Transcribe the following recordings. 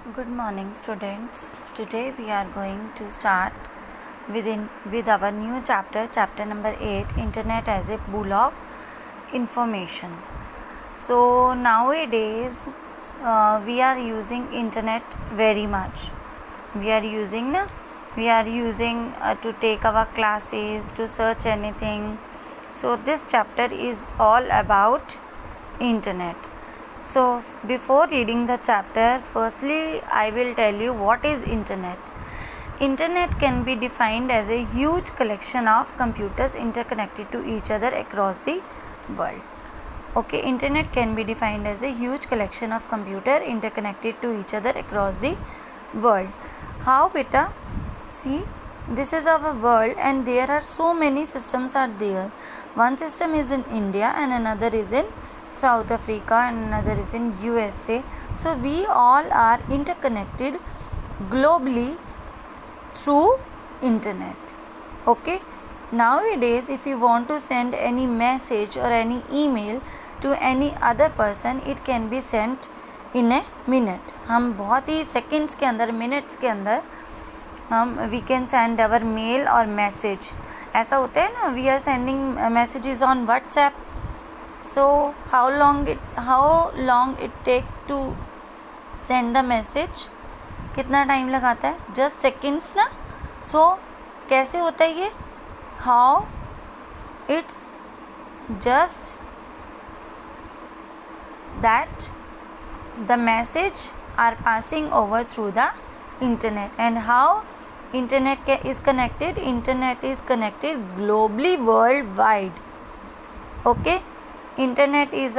Good morning, students. Today we are going to start with our new chapter number 8, Internet as a pool of information. So nowadays we are using internet very much. We are using to take our classes, to search anything. So this chapter is all about internet. So before reading the chapter, firstly I will tell you what is internet. Internet can be defined as a huge collection of computers interconnected to each other across the world. Okay, internet can be defined as a huge collection of computers interconnected to each other across the world. How, beta? See, this is our world and there are so many systems are there. One system is in India and another is in South Africa and another is in USA. So we all are interconnected globally through internet. Okay, nowadays if you want to send any message or any email to any other person, it can be sent in a minute. हम बहुत ही seconds के अंदर, minutes के अंदर हम we can send our mail or message. ऐसा होता है ना, we are sending messages on WhatsApp. So how long it take to send the message? कितना टाइम लगाता है? Just seconds ना. So कैसे होता है ये? How it's just that the message are passing over through the internet. And how internet is connected? Internet is connected globally, worldwide. Okay, internet is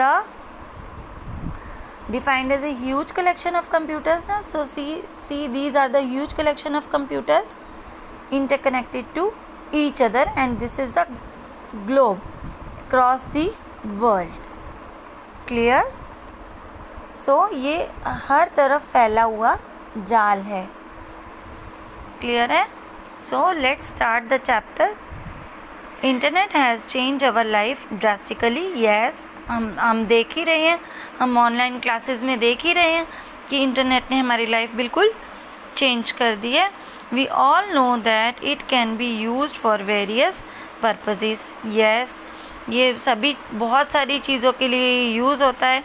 defined as a huge collection of computers na. So see these are the huge collection of computers interconnected to each other, and this is the globe across the world. Clear? So ये हर तरफ फैला हुआ जाल है. Clear है? So let's start the chapter. Internet has change our life drastically. Yes, हम देख ही रहे हैं, हम ऑनलाइन क्लासेस में देख ही रहे हैं कि इंटरनेट ने हमारी लाइफ बिल्कुल चेंज कर दी है. We all know that it can be used for various purposes. Yes, ये सभी बहुत सारी चीज़ों के लिए यूज़ होता है.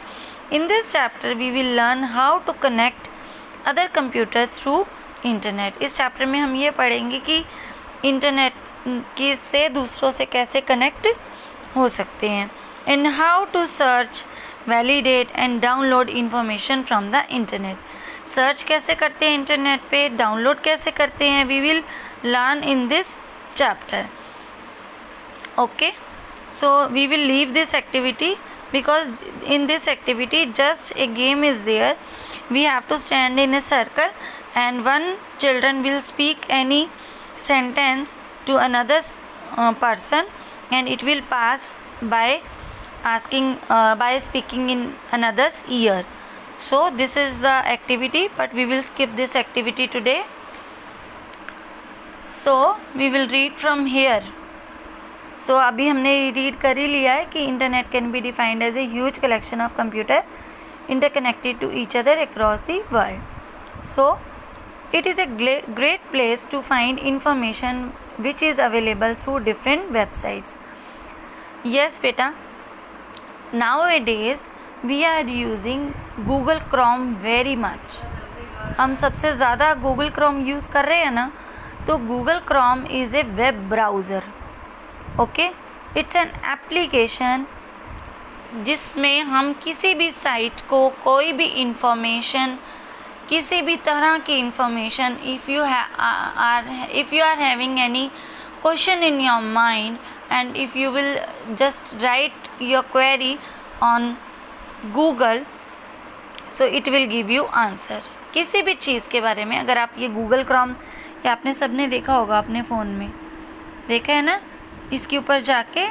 In this chapter we will learn how to connect other computer through internet. इस चैप्टर में हम ये पढ़ेंगे कि इंटरनेट की से दूसरों से कैसे कनेक्ट हो सकते हैं. And how to search, validate and download information from the internet. Search कैसे करते हैं इंटरनेट पे, डाउनलोड कैसे करते हैं, we will learn in this chapter. Okay, so we will leave this activity because in this activity just a game is there. We have to stand in a circle and one children will speak any sentence to another person and it will pass by speaking in another's ear. So this is the activity, but we will skip this activity today. So we will read from here. So अभी हमने read कर ही लिया है कि internet can be defined as a huge collection of computer interconnected to each other across the world. So it is a great place to find information which is available through different websites. Yes बेटा, nowadays we are using Google Chrome very much. हम सबसे ज़्यादा Google Chrome use कर रहे हैं ना. तो Google Chrome is a web browser. Okay, it's an application जिसमें हम किसी भी साइट को, कोई भी इंफॉर्मेशन, किसी भी तरह की information, if you are having any question in your mind and if you will just write your query on Google, so it will give you answer. किसी भी चीज़ के बारे में अगर आप ये गूगल क्रोम, या आपने सबने देखा होगा अपने फ़ोन में, देखा है ना, इसके ऊपर जाके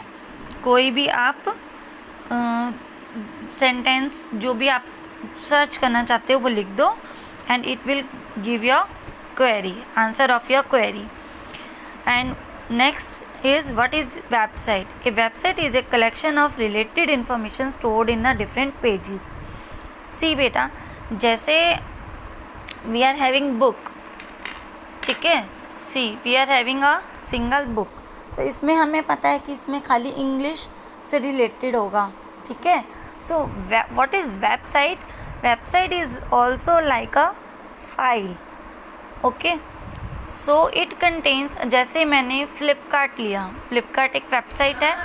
कोई भी आप सेंटेंस जो भी आप सर्च करना चाहते हो वो लिख दो and it will give your query, answer of your query. And next is what is website. A website is a collection of related information stored in a different pages. See बेटा, जैसे we are having book, ठीक है, see we are having a single book, तो इसमें हमें पता है कि इसमें खाली इंग्लिश से रिलेटेड होगा, ठीक है। So what is website? Website is also like a file, okay. So it contains, जैसे मैंने फ्लिपकार्ट लिया, फ्लिपकार्ट एक वेबसाइट है,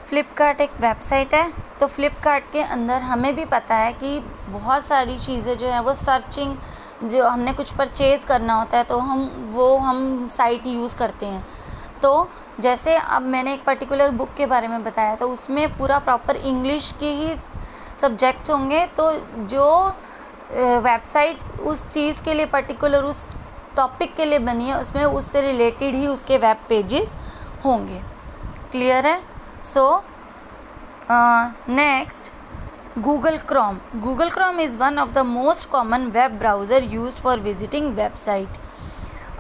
फ्लिपकार्ट एक वेबसाइट है, तो फ्लिपकार्ट के अंदर हमें भी पता है कि बहुत सारी चीज़ें जो है वो सर्चिंग, जो हमने कुछ परचेज़ करना होता है तो हम साइट यूज़ करते हैं। तो जैसे अब मैंने एक पर्टिकुलर बुक के बारे में बताया, तो उसमें पूरा प्रॉपर इंग्लिश के ही सब्जेक्ट्स होंगे, तो जो वेबसाइट उस चीज़ के लिए पर्टिकुलर उस टॉपिक के लिए बनी है, उसमें उससे रिलेटेड ही उसके वेब पेजेस होंगे। क्लियर है? So next, Google Chrome. Google Chrome is one of the most common web browser used for visiting website.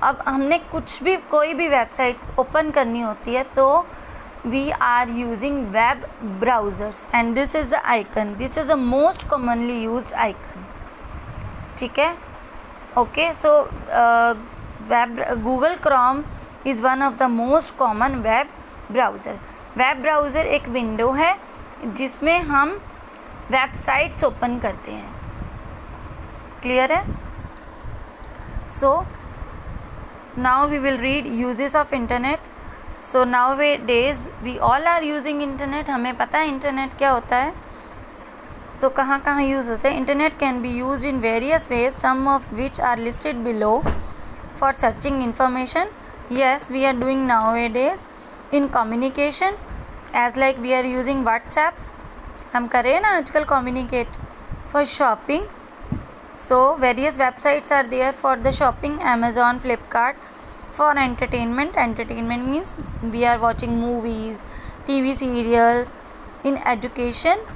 अब हमने कुछ भी, कोई भी वेबसाइट ओपन करनी होती है तो we are using web browsers and this is the icon. This is the most commonly used icon. ठीक है? Okay, so Google Chrome is one of the most common web browser. Web browser एक window है जिसमें हम websites open करते हैं। Clear है? So now we will read uses of internet. So nowadays we all are using internet. हमें पता है इंटरनेट क्या होता है। सो कहाँ कहाँ यूज़ होता है? Internet can be use in various ways, some of which are listed below. For searching information, yes we are doing nowadays. In communication, as like we are using WhatsApp, हम करें ना आजकल communicate. For shopping, so various websites are there for the shopping, Amazon, Flipkart. For entertainment, entertainment means we are watching movies, TV serials. In education,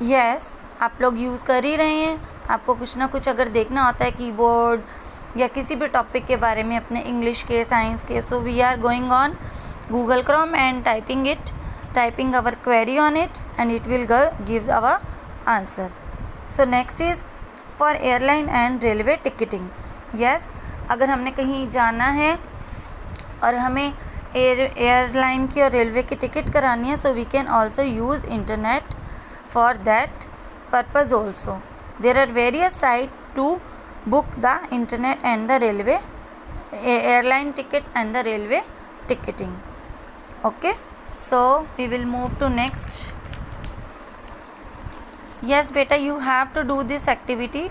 yes आप लोग use कर ही रहे हैं। आपको कुछ ना कुछ अगर देखना होता है कीबोर्ड या किसी भी टॉपिक के बारे में, अपने इंग्लिश के, साइंस के, so we are going on Google Chrome and typing our query on it, and it will give our answer. So next is for airline and railway ticketing. Yes, अगर हमने कहीं जाना है और हमें एयरलाइन की और रेलवे की टिकट करानी है, so we can also use internet for that purpose also. There are various sites to book the internet and the railway airline ticket and the railway ticketing. Okay, so we will move to next. Yes beta, you have to do this activity.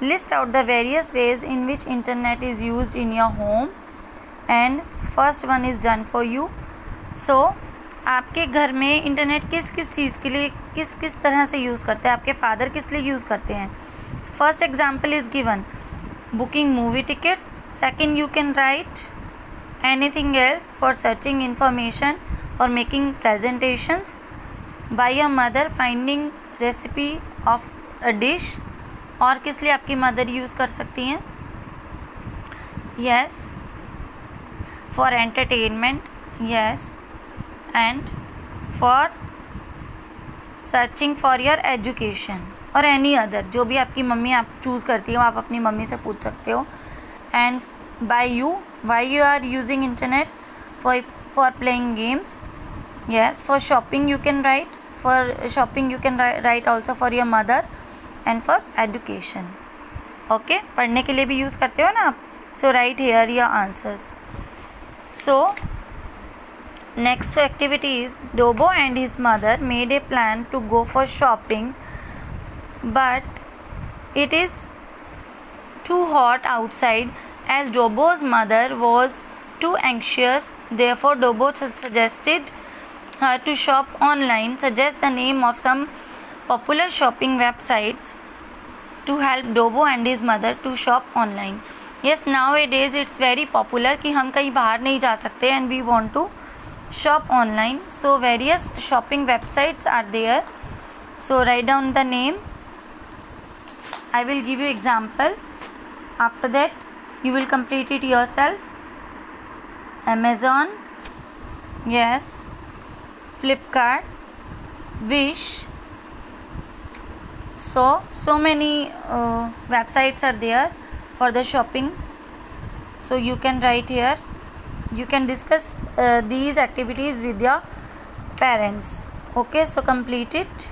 List out the various ways in which internet is used in your home, and first one is done for you. So आपके घर में internet किस किस चीज़ के लिए, किस किस तरह से यूज़ करते हैं? आपके फादर किस लिए यूज़ करते हैं? First example is given, booking movie tickets. Second, you can write anything else for searching information or making presentations. By your mother, finding recipe of a dish. और किस लिए आपकी मदर यूज़ कर सकती हैं? yes, for entertainment, yes, and for searching for your education or any other, जो भी आपकी मम्मी आप चूज़ करती हो, आप अपनी मम्मी से पूछ सकते हो। and by you, why you are using internet? For playing games, yes. For shopping you can write, for shopping you can write also for your mother, and for education. Okay, पढ़ने के लिए भी use करते हो ना आप, so write here your answers. So next activity is, Dobo and his mother made a plan to go for shopping, but it is too hot outside. As Dobo's mother was too anxious, therefore Dobo suggested her to shop online. Suggest the name of some popular shopping websites to help Dobo and his mother to shop online. Yes, nowadays it's very popular कि हम कहीं बाहर नहीं जा सकते and we want to shop online. So various shopping websites are there. So write down the name. I will give you example. After that you will complete it yourself. Amazon, yes. Flipkart, Wish. So many websites are there for the shopping. So you can write here. You can discuss these activities with your parents. Okay, so complete it.